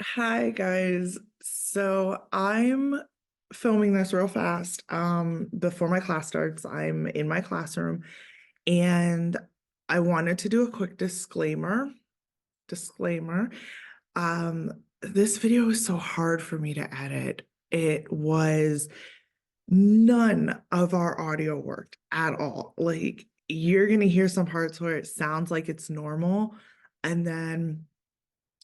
Hi guys. So I'm filming this real fast before my class starts. I'm in my classroom and I wanted to do a quick disclaimer. This video is so hard for me to edit. It was none of our audio worked at all. Like you're gonna hear some parts where it sounds like it's normal and then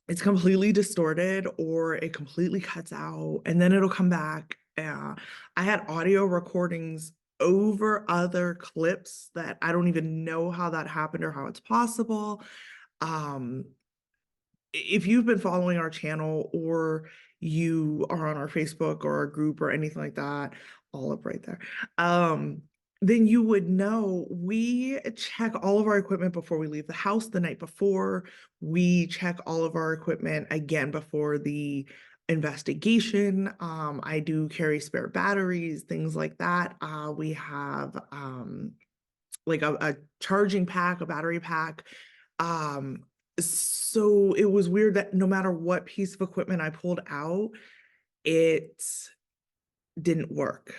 it's completely distorted or it completely cuts out and then it'll come back. I had audio recordings over other clips that I don't even know how that happened or how it's possible. Um, if you've been following our channel or you are on our Facebook or our group or anything like that, all up right there, then you would know we check all of our equipment before we leave the house the night before. We check all of our equipment again before the investigation. I do carry spare batteries, things like that. We have like a charging pack, a battery pack. So it was weird that no matter what piece of equipment I pulled out, it didn't work.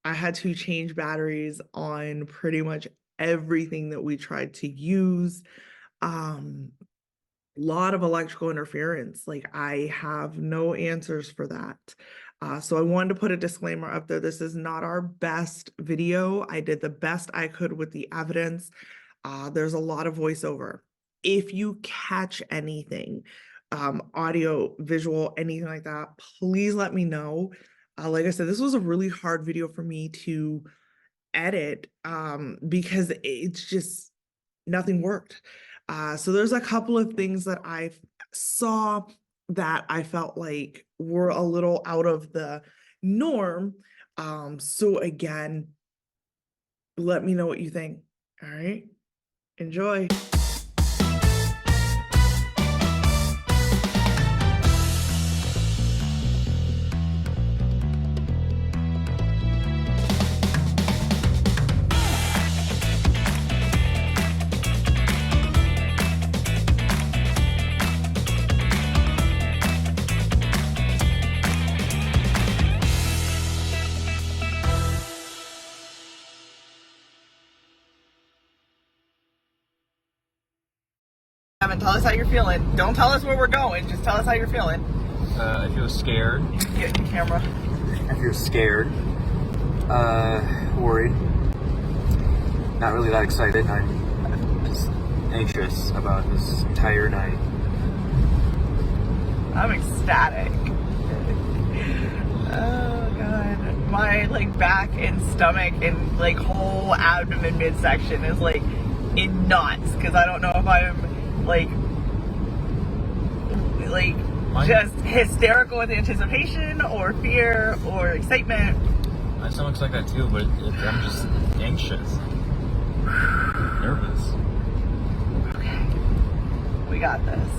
I had to change batteries on pretty much everything that we tried to use. Um, Lot of electrical interference. Like I have no answers for that. So I wanted to put a disclaimer up there. This is not our best video. I did the best I could with the evidence. There's a lot of voiceover. If you catch anything, audio, visual, anything like that, please let me know. Like I said, this was a really hard video for me to edit because it's just nothing worked. So there's a couple of things that I saw that I felt like were a little out of the norm. So again, let me know what you think. All right, enjoy. Evan, tell us how you're feeling. Don't tell us where we're going. Just tell us how you're feeling. I feel scared. Get in the camera. I feel scared. Worried. Not really that excited. I'm just anxious about this entire night. I'm ecstatic. Oh god. My back and stomach and whole abdomen midsection is in knots because I don't know if I'm just hysterical with anticipation or fear or excitement. My stomach's like that too, but I'm just anxious. Nervous. Okay. We got this.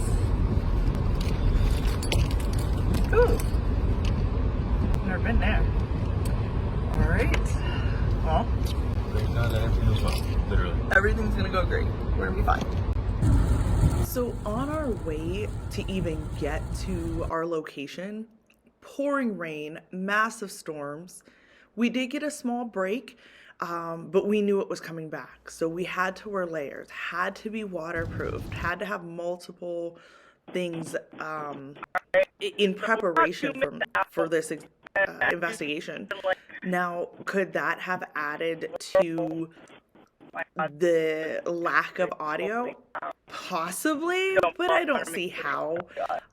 Ooh. Never been there. Alright. Well. Thank God that everything was well. Literally. Everything's gonna go great. We're gonna be fine. So on our way to even get to our location, pouring rain, massive storms. We did get a small break, but we knew it was coming back. So we had to wear layers, had to be waterproofed, had to have multiple things in preparation for this investigation. Now, could that have added to the lack of audio? Possibly, but I don't see how.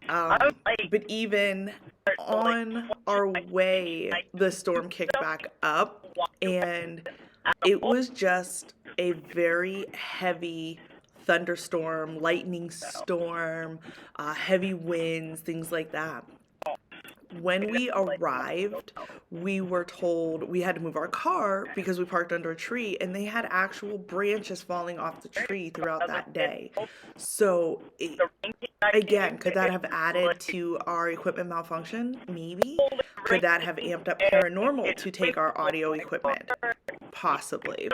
But even on our way, the storm kicked back up, and it was just a very heavy thunderstorm, lightning storm, heavy winds, things like that. When we arrived, we were told we had to move our car because we parked under a tree and they had actual branches falling off the tree throughout that day. So, again, could that have added to our equipment malfunction? Maybe. Could that have amped up paranormal to take our audio equipment? Possibly.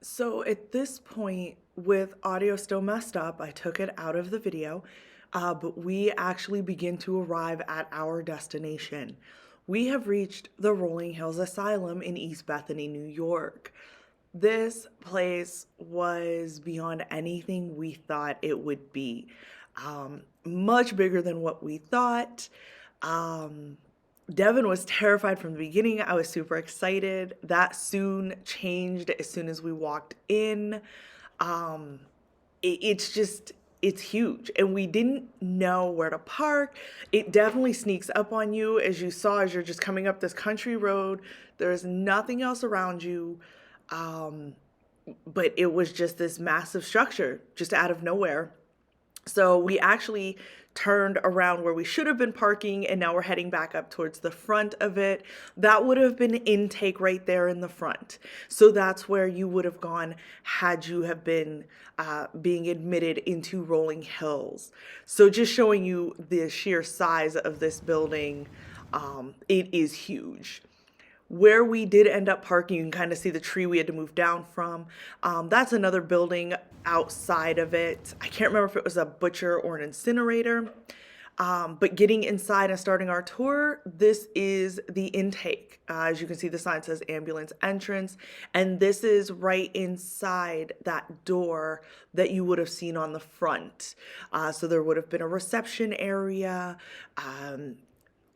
So at this point, with audio still messed up, I took it out of the video, but we actually begin to arrive at our destination. We have reached the Rolling Hills Asylum in East Bethany, New York. This place was beyond anything we thought it would be. Much bigger than what we thought. Um, Devan was terrified from the beginning. I was super excited. That soon changed as soon as we walked in. Um, it's just, it's huge. And we didn't know where to park. It definitely sneaks up on you, as you saw, as you're just coming up this country road. There's nothing else around you. Um, but it was just this massive structure just out of nowhere. So we actually turned around where we should have been parking, and now we're heading back up towards the front of it. That would have been intake right there in the front. So that's where you would have gone had you have been being admitted into Rolling Hills. So just showing you the sheer size of this building, it is huge. Where we did end up parking, you can kind of see the tree we had to move down from. That's another building outside of it. I can't remember if it was a butcher or an incinerator. But getting inside and starting our tour, this is the intake. As you can see, the sign says ambulance entrance, and this is right inside that door that you would have seen on the front. So there would have been a reception area.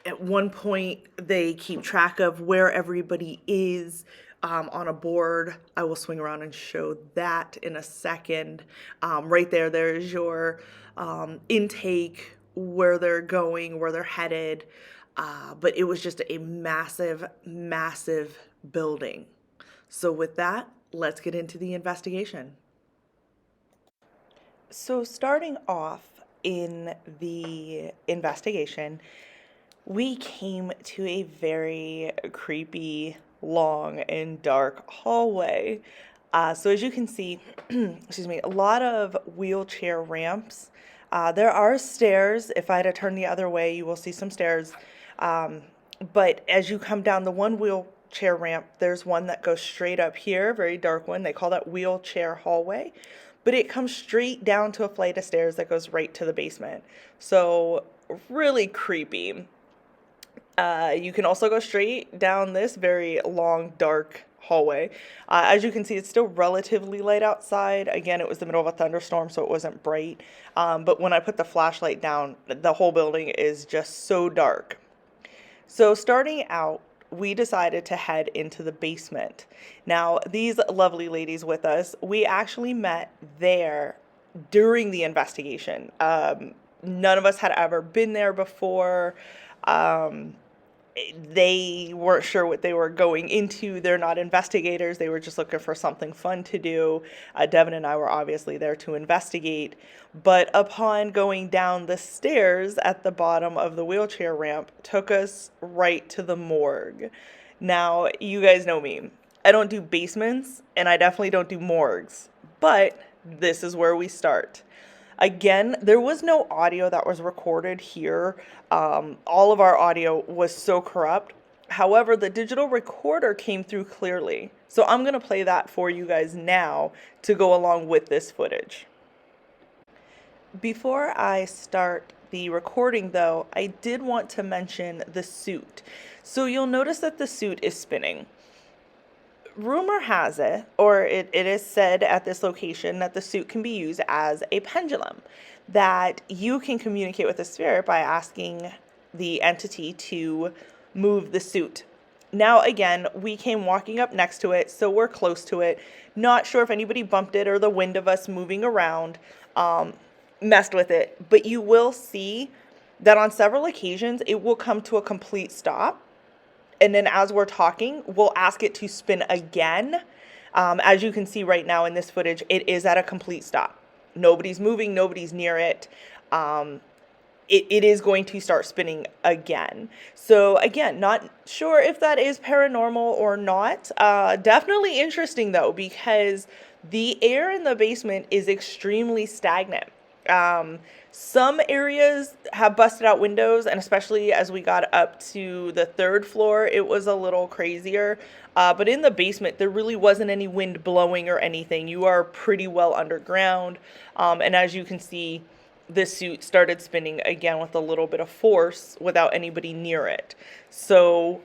At one point, they keep track of where everybody is on a board. I will swing around and show that in a second. Right there, there's your intake, where they're going, where they're headed. But it was just a massive, massive building. So with that, let's get into the investigation. So starting off in the investigation, we came to a very creepy, long, and dark hallway. So as you can see, excuse me, a lot of wheelchair ramps. There are stairs. If I had to turn the other way, you will see some stairs. But as you come down the one wheelchair ramp, there's one that goes straight up here, very dark one. They call that wheelchair hallway. But it comes straight down to a flight of stairs that goes right to the basement. So really creepy. You can also go straight down this very long, dark hallway. As you can see, it's still relatively light outside. Again, it was the middle of a thunderstorm, so it wasn't bright. But when I put the flashlight down, the whole building is just so dark. So starting out, we decided to head into the basement. Now, these lovely ladies with us, we actually met there during the investigation. None of us had ever been there before. They weren't sure what they were going into. They're not investigators. They were just looking for something fun to do. Devan and I were obviously there to investigate. But upon going down the stairs at the bottom of the wheelchair ramp, took us right to the morgue. Now, you guys know me. I don't do basements, and I definitely don't do morgues. But this is where we start. Again, there was no audio that was recorded here. All of our audio was so corrupt. However, the digital recorder came through clearly. So I'm going to play that for you guys now to go along with this footage. Before I start the recording, though, I did want to mention the suit. So you'll notice that the suit is spinning. Rumor has it, or it is said at this location, that the suit can be used as a pendulum, that you can communicate with the spirit by asking the entity to move the suit. Now, again, we came walking up next to it, so we're close to it. Not sure if anybody bumped it or the wind of us moving around messed with it, but you will see that on several occasions it will come to a complete stop. And then as we're talking, we'll ask it to spin again. As you can see right now in this footage, it is at a complete stop. Nobody's moving, nobody's near it. It is going to start spinning again. So again, not sure if that is paranormal or not. Definitely interesting though, because the air in the basement is extremely stagnant. Some areas have busted out windows, and especially as we got up to the third floor, it was a little crazier. But in the basement, there really wasn't any wind blowing or anything. You are pretty well underground. And as you can see, the suit started spinning again with a little bit of force without anybody near it. So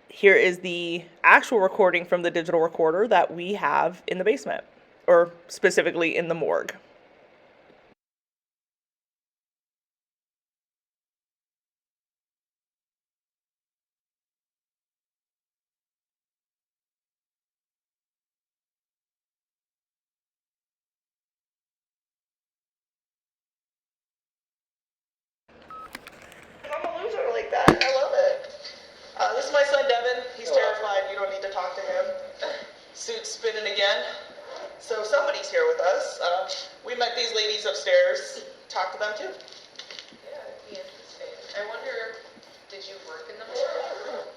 here is the actual recording from the digital recorder that we have in the basement, or specifically in the morgue. I'm a loser like that. I love it. This is my son Devan. He's terrified. You don't need to talk to him. Suit's spinning again. So somebody's here with us. We met these ladies upstairs. Talk to them too. Yeah, it'd be interesting. I wonder, did you work in the morgue?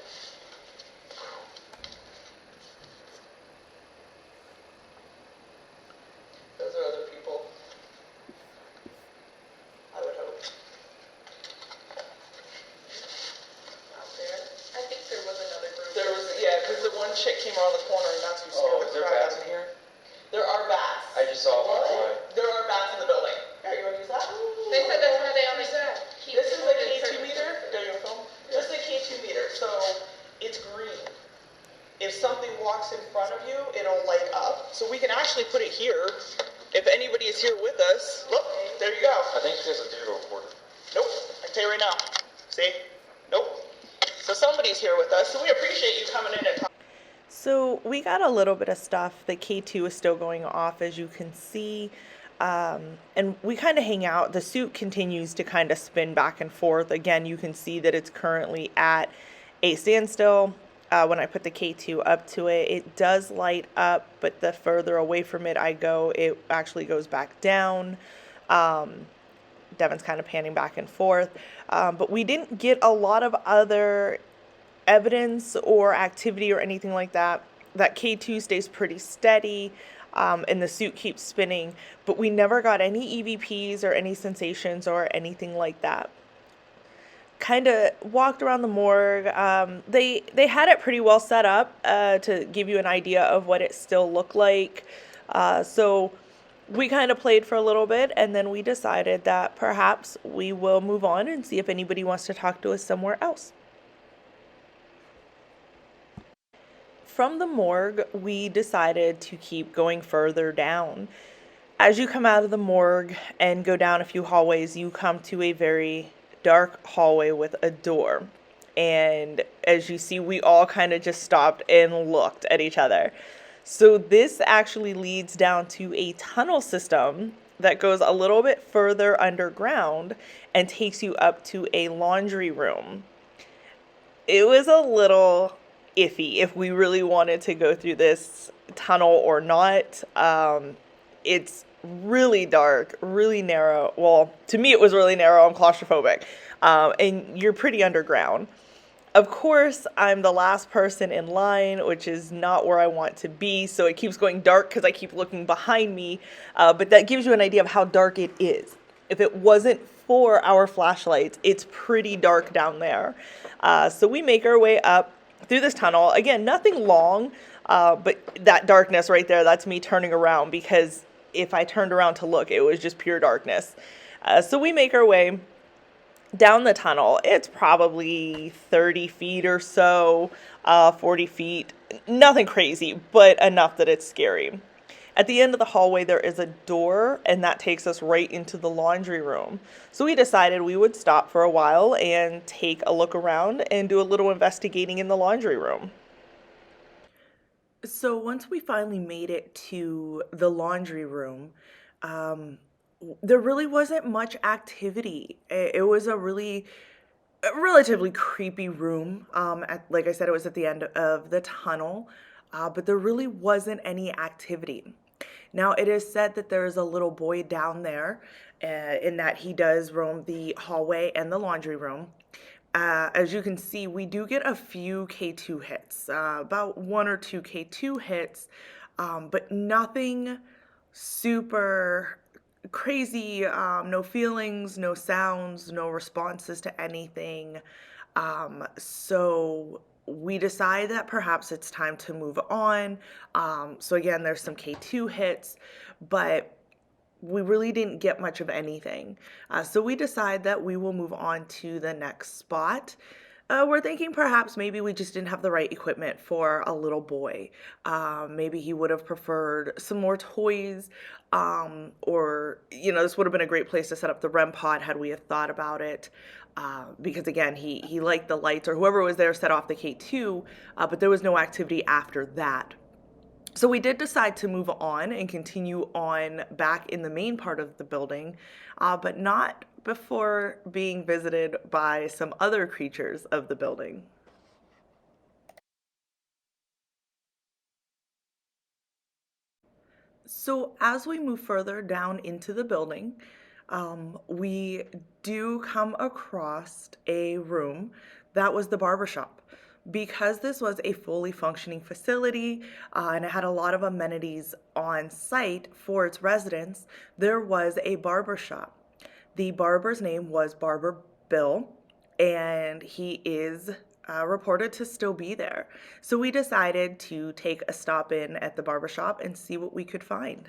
Those are other people. I would hope. Out there? I think there was another group. There was, yeah, because the one chick came around the corner and that's who scared the is there crap out bats of in me. here? There are bats. I just saw one fly. What? There are bats in the building. Here, you want to use that? They said that's how they always keep This is a it K2 certain- meter. There you go, film. This is a K2 meter, so it's green. If something walks in front of you, it'll light up. So we can actually put it here. If anybody is here with us, look, there you go. I think she has a digital recorder. Nope, I can tell you right now. See? Nope. So somebody's here with us, so we appreciate you coming in and talking. So we got a little bit of stuff. The K2 is still going off, as you can see. And we kind of hang out. The suit continues to kind of spin back and forth. Again, you can see that it's currently at a standstill. When I put the K2 up to it, it does light up, but the further away from it I go, it actually goes back down. Devan's kind of panning back and forth. But we didn't get a lot of other evidence or activity or anything like that. That K2 stays pretty steady, and the suit keeps spinning, but we never got any EVPs or any sensations or anything like that. Kind of walked around the morgue. They had it pretty well set up to give you an idea of what it still looked like. So we kind of played for a little bit, and then we decided that perhaps we will move on and see if anybody wants to talk to us somewhere else. From the morgue, we decided to keep going further down. As you come out of the morgue and go down a few hallways, you come to a very dark hallway with a door. And as you see, we all kind of just stopped and looked at each other. So this actually leads down to a tunnel system that goes a little bit further underground and takes you up to a laundry room. It was a little iffy if we really wanted to go through this tunnel or not. It's really dark, really narrow. Well, to me it was really narrow. I'm claustrophobic. And you're pretty underground. Of course, I'm the last person in line, which is not where I want to be. So it keeps going dark because I keep looking behind me. But that gives you an idea of how dark it is. If it wasn't for our flashlights, it's pretty dark down there. So we make our way up through this tunnel. Again, nothing long, but that darkness right there, that's me turning around, because if I turned around to look, it was just pure darkness. So we make our way down the tunnel. It's probably 30 feet or so, 40 feet. Nothing crazy, but enough that it's scary. At the end of the hallway, there is a door, and that takes us right into the laundry room. So we decided we would stop for a while and take a look around and do a little investigating in the laundry room. So once we finally made it to the laundry room, there really wasn't much activity. It was a relatively creepy room. Like I said, it was at the end of the tunnel, but there really wasn't any activity. Now, it is said that there is a little boy down there, in that he does roam the hallway and the laundry room. As you can see, we do get a few K2 hits, about 1 or 2 K2 hits, but nothing super crazy, no feelings, no sounds, no responses to anything. So we decide that perhaps it's time to move on. So again, there's some K2 hits, but we really didn't get much of anything. So we decide that we will move on to the next spot. We're thinking perhaps maybe we just didn't have the right equipment for a little boy. Maybe he would have preferred some more toys, or, this would have been a great place to set up the REM pod had we have thought about it. Because again, he liked the lights, or whoever was there set off the K2, but there was no activity after that. So we did decide to move on and continue on back in the main part of the building, but not before being visited by some other creatures of the building. So as we move further down into the building, we do come across a room that was the barber shop. Because this was a fully functioning facility, and it had a lot of amenities on site for its residents, there was a barber shop. The barber's name was Barber Bill, and he is reported to still be there. So we decided to take a stop in at the barber shop and see what we could find.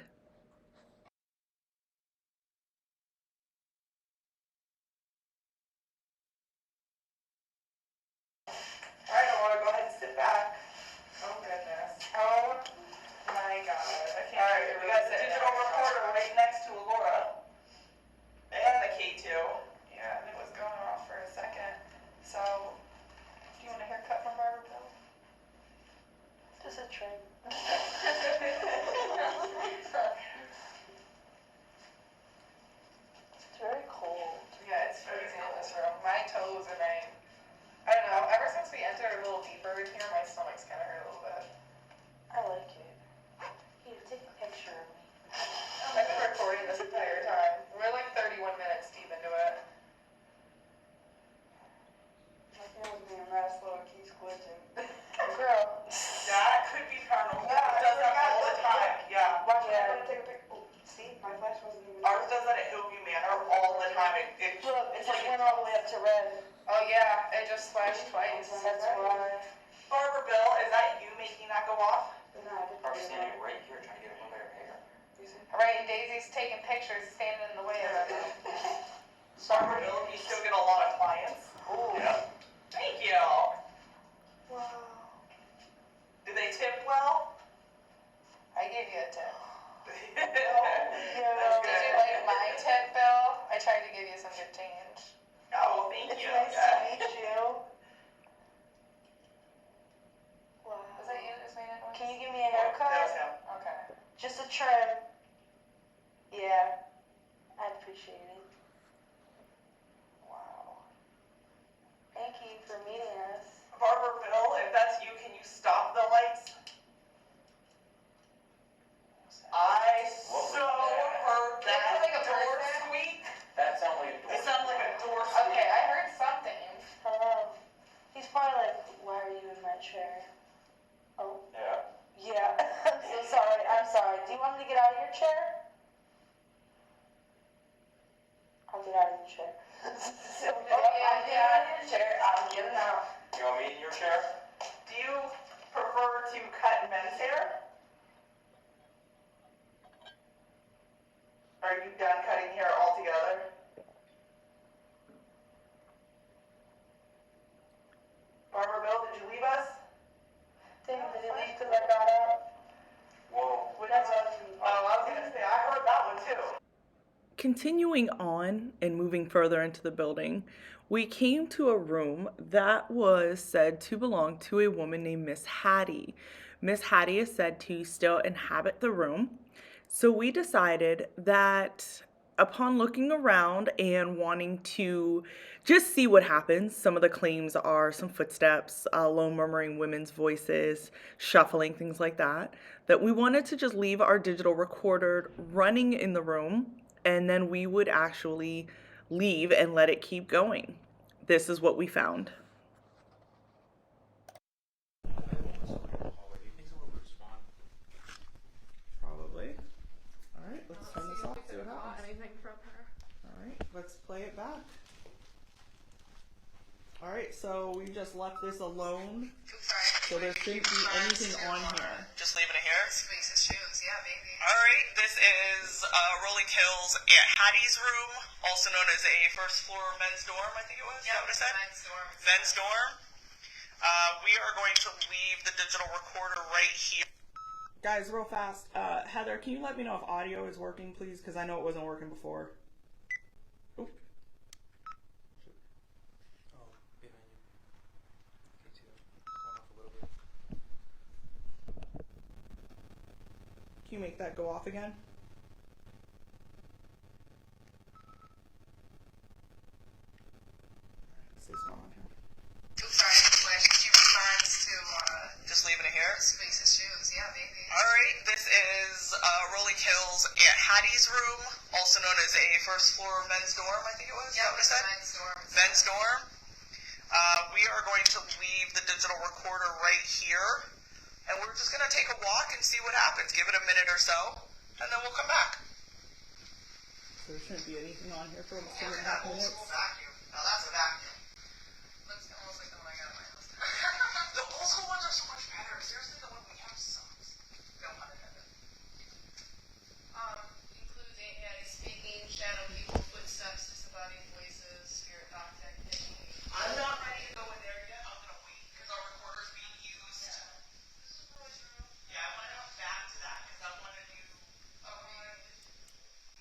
All right, I want to go ahead and sit back. Oh, goodness. Oh, my God. All right, we got the digital recorder right next to Laura. And the K2. Yeah, and it was going off for a second. So, do you want a haircut from Barber Bill? Just a trim. It's very cold. Yeah, it's freezing in this room. My toes and I don't know, ever since we entered a little deeper in here, my stomach's kind of hurt a little bit. I like it. Here, take a picture of me. I've been recording this entire time. We're like 31 minutes deep into it. My phone's being mad slow, it keeps glitching. Girl. That could be paranormal. Yeah, it does that all the time. Yeah. Watch me, I'm gonna take a picture. Oh, see, my flash wasn't even. Ours does that at Hillview Manor all the time. Look, it just went all the way up to red. Oh yeah, it just flashed twice. That's why. Barber Bill, is that you making that go off? No, I didn't I was do standing that. right here trying to get one by her hair. Right, and Daisy's taking pictures, standing in the way of it. Sorry. Barber Bill, you still get a lot of clients. Ooh. Yeah. Thank you. Wow. Did they tip well? I gave you a tip. Yeah. Did you like my tip, Bill? I tried to give you some good change. Oh, well, thank It's you. nice to meet you. Wow. Was that you that just made it? Can you give me a That was haircut? him. Okay. Just a trim. Yeah. I'd appreciate it. Wow. Thank you for meeting us. Barber Bill, if that's you, can you stop the lights? I so heard that Like a door person? squeak. That sounded like a door. It sounded like a door squeak. Okay, I heard something. Hello. He's probably like, why are you in my chair? Oh, Yeah. yeah. I'm so sorry. I'm sorry. Do you want me to get out of your chair? I'll get out of your chair. Yeah, get out of your chair. I'm getting out. You want me in your chair? Do you prefer to cut men's hair? Are you done cutting hair altogether? Barber Bill, did you leave us? Did he leave because I got out? Whoa. That's what Oh, I was gonna say, I heard that one too. Continuing on and moving further into the building, we came to a room that was said to belong to a woman named Miss Hattie. Miss Hattie is said to still inhabit the room. So we decided that upon looking around and wanting to just see what happens, some of the claims are some footsteps, low murmuring women's voices, shuffling, things like that, that we wanted to just leave our digital recorder running in the room, and then we would actually leave and let it keep going. This is what we found. Probably. All right, let's turn this off, see what happens. Alright, let's play it back. Alright, so we just left this alone. So there shouldn't be anything on here. Just leaving it here? Space and shoes, yeah, baby. Alright, this is Rolling Hills Hattie's room, also known as a first floor men's dorm, I think it was? Yeah, Is that what it said? men's dorm. Men's dorm. We are going to leave the digital recorder right here. Guys, real fast, Heather, can you let me know if audio is working, please? Because I know it wasn't working before. Oop. Oh, behind you. Okay, too. Going off a little bit. Can you make that go off again? Say something on here. She responds to, Just leaving it here? space and shoes, yeah, baby. Alright, this is Rolling Hills Hattie's room, also known as a first floor men's dorm, I think it was? Yeah, Is that what it said? men's dorm. Men's dorm. We are going to leave the digital recorder right here, and we're just going to take a walk and see what happens. Give it a minute or so, and then we'll come back. So there shouldn't be anything on here for almost 2.5 minutes. Vacuum. Now that's a vacuum. Looks almost like the one I got at my house. The old school ones are so much better. Seriously, the one we have sucks. No pun intended. Includes speaking, shadow people, footsteps, disembodied voices, spirit contact, I'm not ready to go in there yet. I'm going to wait because our recorder's being used. This is really true. Yeah, I want to come back to that because I want to do...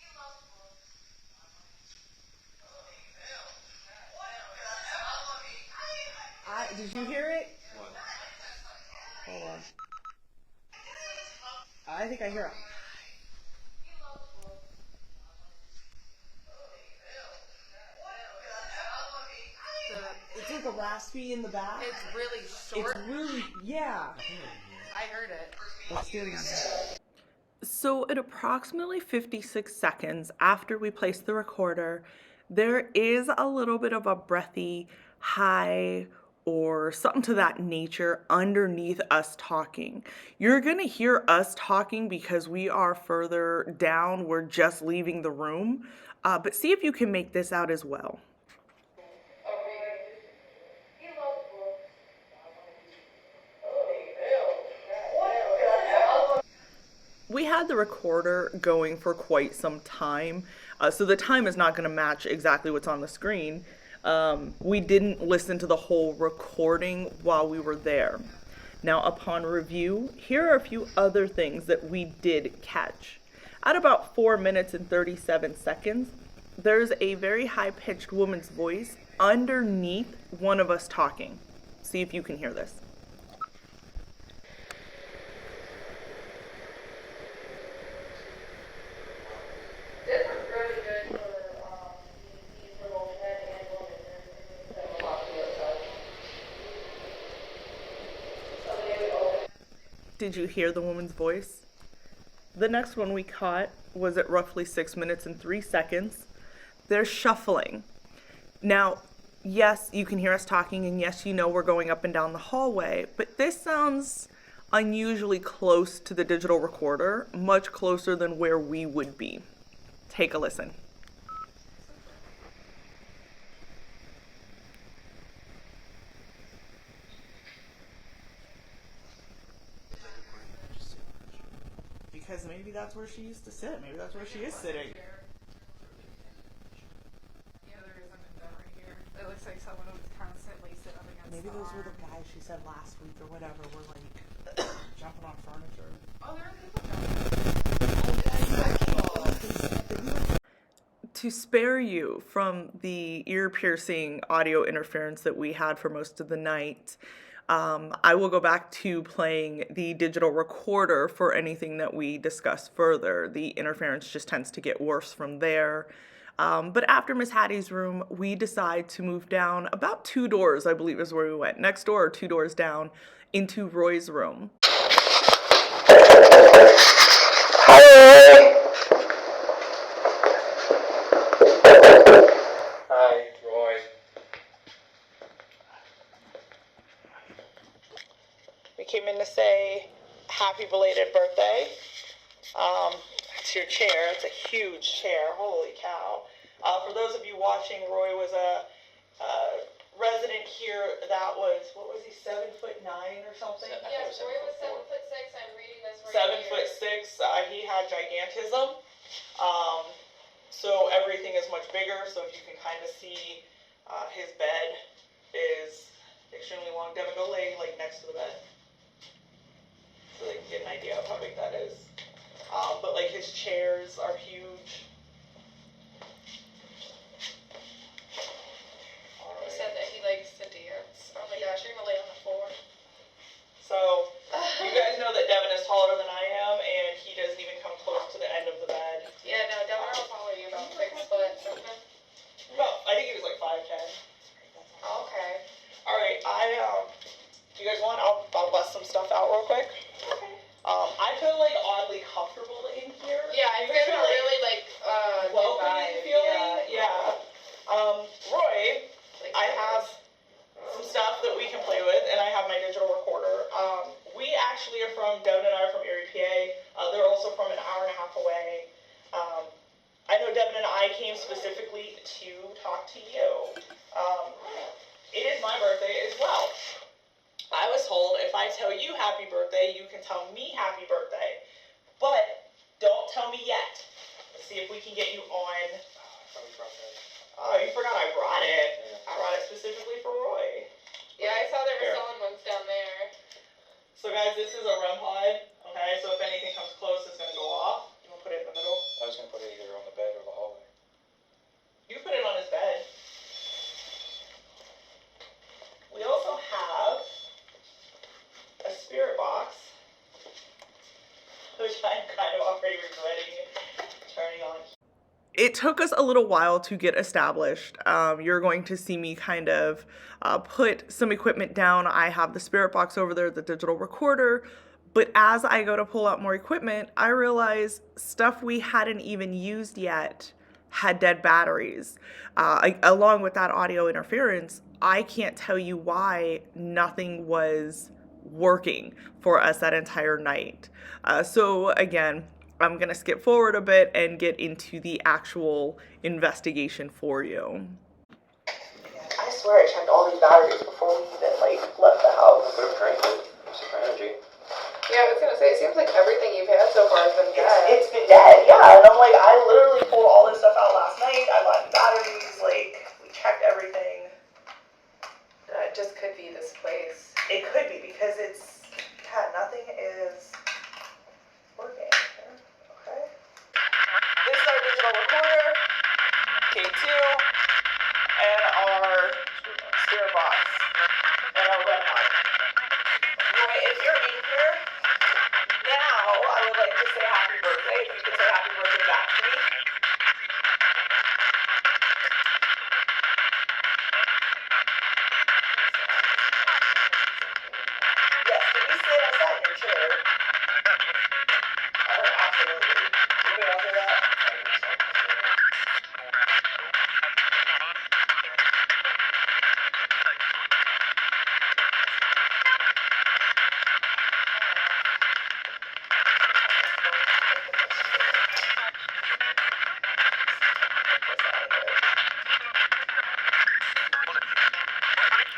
He loves books. Did you hear it? What? Hold on. I think I hear it. It's like a raspy in the back. It's really short. It's really, yeah. I heard it. Let's do it again. So at approximately 56 seconds after we place the recorder, there is a little bit of a breathy high or something to that nature underneath us talking. You're gonna hear us talking because we are further down. We're just leaving the room, but see if you can make this out as well. We had the recorder going for quite some time, so the time is not going to match exactly what's on the screen. We didn't listen to the whole recording while we were there. Now, upon review, here are a few other things that we did catch. At about 4 minutes and 37 seconds, there's a very high-pitched woman's voice underneath one of us talking. See if you can hear this. Did you hear the woman's voice? The next one we caught was at roughly 6 minutes and 3 seconds. They're shuffling. Now, yes, you can hear us talking, and yes, you know we're going up and down the hallway, but this sounds unusually close to the digital recorder, much closer than where we would be. Take a listen. Because maybe that's where she used to sit. Maybe that's where she is sitting. Yeah, there is something done right here. It looks like someone was constantly sitting up against Maybe the those were the arm. guys she said last week or whatever were like jumping on furniture. Oh, there are people jumping. To spare you from the ear-piercing audio interference that we had for most of the night, I will go back to playing the digital recorder for anything that we discuss further. The interference just tends to get worse from there. But after Miss Hattie's room, we decide to move down about 2 doors, I believe is where we went. Next door or 2 doors down into Roy's room. Hi, Roy. We came in to say happy belated birthday. It's your chair. It's a huge chair. Holy cow. For those of you watching, Roy was a resident here that was, what was he, 7'9" or something? Yes, Roy was 7'6". I'm reading this right here. 7'6". He had gigantism. So everything is much bigger. So if you can kind of see, his bed is extremely long. Devin, go lay like next to the bed, so they can get an idea of how big that is. But like his chairs are huge. He said that he likes to dance. Oh my gosh, you're gonna lay on the floor. So you guys know that Devin is taller than I am, and he doesn't even come close to the end of the bed. Yeah, no, Devan will follow you about 6 foot something. Well, I think he was like 5'10". Okay. All right, you guys want? I'll bust some stuff out real quick. Okay. I feel like oddly comfortable in here. Yeah, I You feel guys feel like really like welcoming vibe. feeling. Yeah. Roy, Like, I have some stuff that we can play with, and I have my digital recorder. We actually are from, Devin and I are from Erie, PA. They're also from an hour and a half away. I know Devin and I came specifically to talk to you. It is my birthday as well. I was told if I tell you happy birthday, you can tell me happy birthday. But don't tell me yet. Let's see if we can get you on. Oh, you forgot I brought it. I brought it specifically for Roy. Yeah, I saw they were Here. selling ones down there. So guys, this is a REM pod. Okay, so if anything comes close, it's gonna go off. You wanna put it in the middle? I was gonna put it either on the bed or the hallway. You put it on his bed. We also have a spirit box, which I'm kind of already regretting turning on. It took us a little while to get established. You're going to see me kind of put some equipment down. I have the spirit box over there, the digital recorder. But as I go to pull out more equipment, I realize stuff we hadn't even used yet had dead batteries. Along with that audio interference, I can't tell you why nothing was working for us that entire night. So again, I'm going to skip forward a bit and get into the actual investigation for you. I swear I checked all these batteries before we even left the house. Put them crank it. Super energy. Yeah, I was gonna say, it seems like everything you've had so far has been dead. It's been dead, yeah. And I'm like, I literally pulled all this stuff out last night. I bought batteries, we checked everything. It just could be this place. It could be because nothing is working. Okay. This is our digital recorder, K2, and our spirit box, and our red hot. Roy, if you're in here, now I would like to say happy birthday. If you could say happy birthday back to me. Yes, can you sit outside in your chair? Absolutely. Anybody else hear that?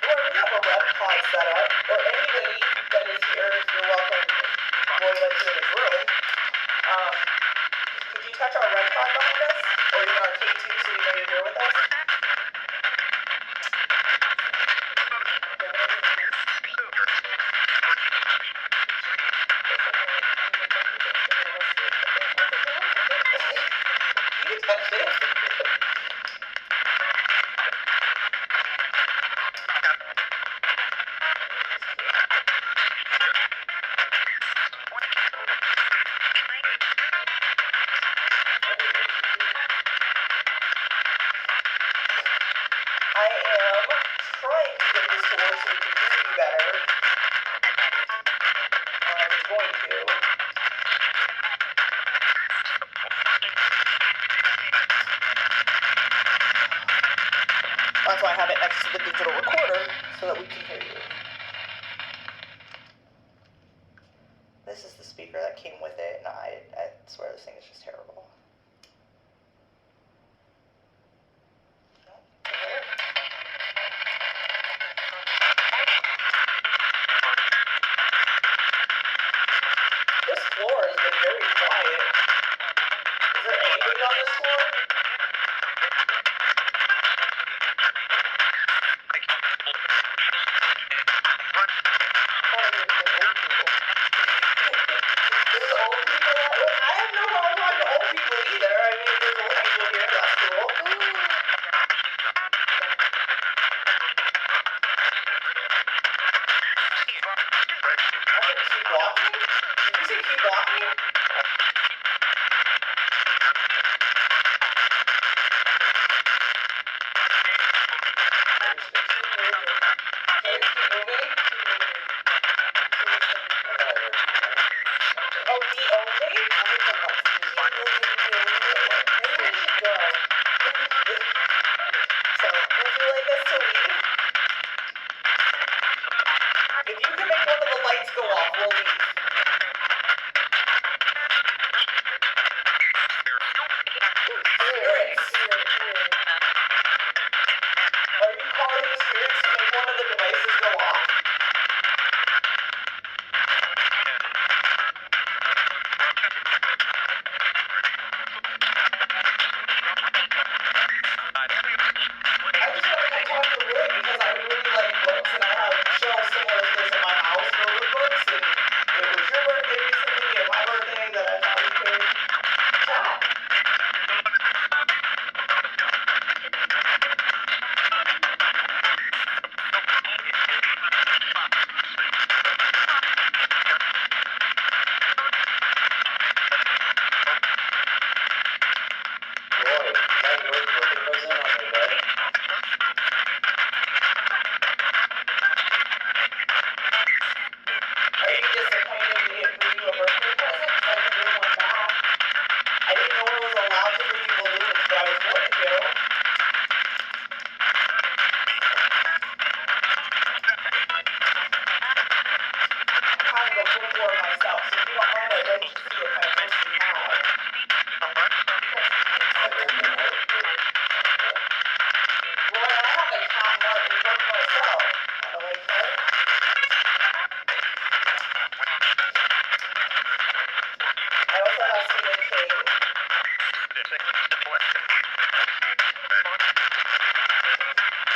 Or we have a web pod set up, or anybody that is here, you're welcome. Roy lets you in his room. Could you touch our red pod behind us? Or even our K2 so you know you're here with us? You touched it. I am trying to get this to work so we can hear you better. It's going to. That's why I have it next to the digital recorder so that we can hear you. This is the speaker that came with it, and I swear this thing is just terrible. floor has been very quiet. Is there anybody on this floor? There's old people that way. I have no problem talking to old people either. I mean, if there's old people here, that's cool. I said keep walking? Did you say keep walking? Okay, keep moving. Oh, the only? Maybe we should go. So, would you like us to leave? If you can make one of the lights go off, we'll leave. Spirits. Are you calling the spirits to make one of the devices go off? I just want to come talk to Roy because I really like books and I have shelves similar to this in my house filled with books, and it was your birthday recently and my birthday that I thought we could chat. Roy, that your birthday present on your bed? Are you disappointed we didn't bring you a birthday present? Because I can bring one back. I didn't know I was allowed to bring you balloons, but I was going to. I'm kind of a bookworm myself, so if you don't mind, I'd like to see what kind of books you have. Roy, I have a Cat Martin book myself. I like that. I also have Stephen King.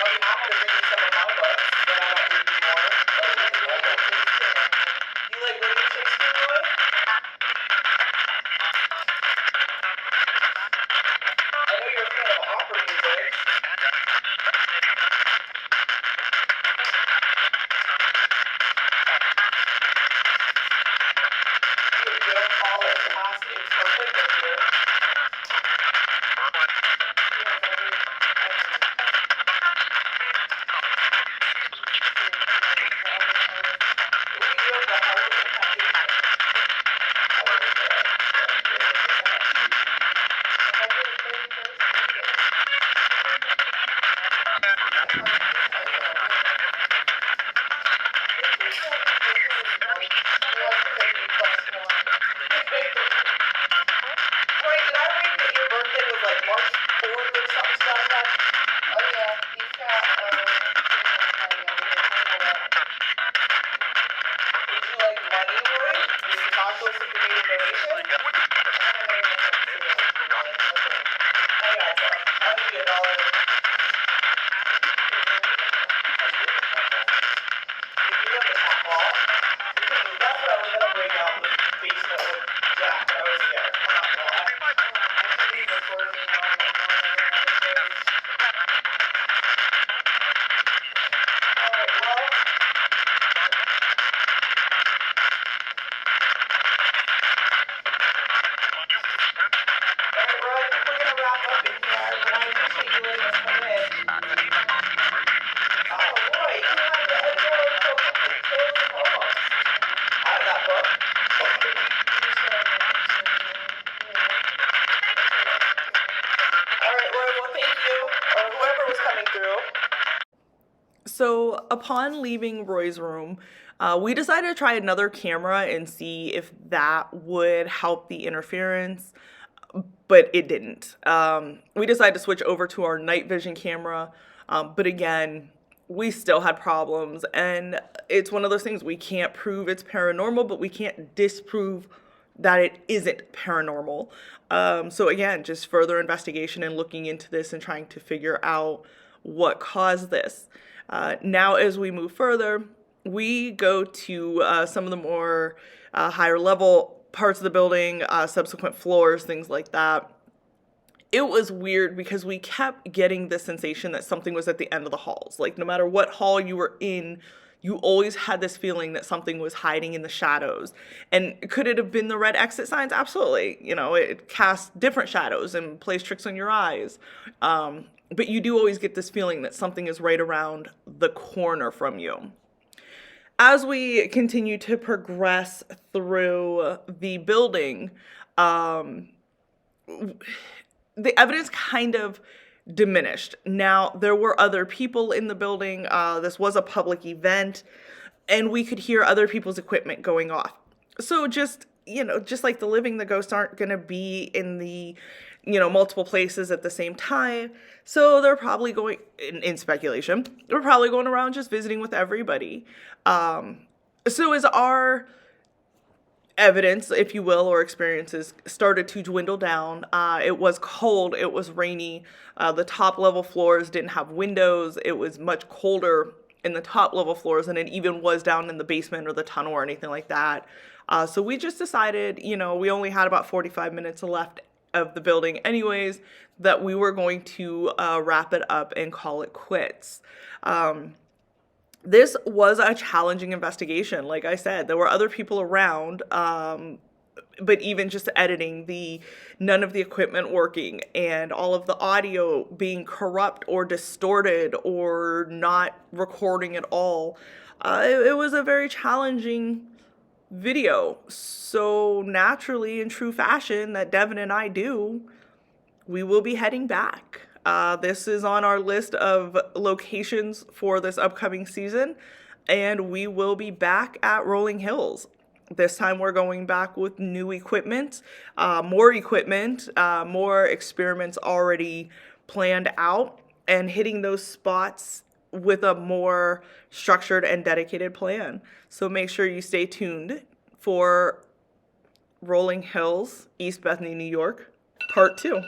I'll be happy to bring you some of my books when I don't read anymore. You like William Shakespeare, Roy? I know you're a fan of opera music. You don't call it past imperfect if you're... Roy, did I read that your birthday was like March 4th or something to that effect? Oh yeah, he's got Would you like money, Roy? We can talk to us if you need a donation. I got some. I'll give you $1. If you have a cat ball, because that's what I was gonna bring out in the basement with Jack, but I was scared. I'm not gonna lie. Alright, well. Alright, Roy, I think we're gonna wrap up in here, but I appreciate you letting us come in. Oh, Roy, you have the Edgar Allan Poe Tales of Poems. I have that book. Alright, Roy, well, thank you. Or whoever was coming through. So, upon leaving Roy's room, we decided to try another camera and see if that would help the interference, but it didn't. We decided to switch over to our night vision camera, but again, we still had problems, and it's one of those things we can't prove it's paranormal, but we can't disprove that it isn't paranormal. So again, just further investigation and looking into this and trying to figure out what caused this. Now, as we move further, we go to some of the more higher level parts of the building, subsequent floors, things like that. It was weird because we kept getting the sensation that something was at the end of the halls. Like, no matter what hall you were in, you always had this feeling that something was hiding in the shadows. And could it have been the red exit signs? Absolutely. You know, it casts different shadows and plays tricks on your eyes. But you do always get this feeling that something is right around the corner from you. As we continue to progress through the building, the evidence kind of diminished. Now, there were other people in the building. This was a public event, and we could hear other people's equipment going off. So just like the living, the ghosts aren't going to be in the, multiple places at the same time. So they're probably going, in speculation, they're probably going around just visiting with everybody. So as our evidence, if you will, or experiences started to dwindle down, it was cold, it was rainy, the top level floors didn't have windows, it was much colder in the top level floors than it even was down in the basement or the tunnel or anything like that. So we just decided, we only had about 45 minutes left of the building anyways, that we were going to wrap it up and call it quits. This was a challenging investigation. Like I said, there were other people around, but even just editing, none of the equipment working and all of the audio being corrupt or distorted or not recording at all. It was a very challenging video. So naturally, in true fashion that Devan and I do, we will be heading back. This is on our list of locations for this upcoming season, and we will be back at Rolling Hills. This time we're going back with new equipment, more experiments already planned out, and hitting those spots with a more structured and dedicated plan. So make sure you stay tuned for Rolling Hills, East Bethany, New York, Part 2.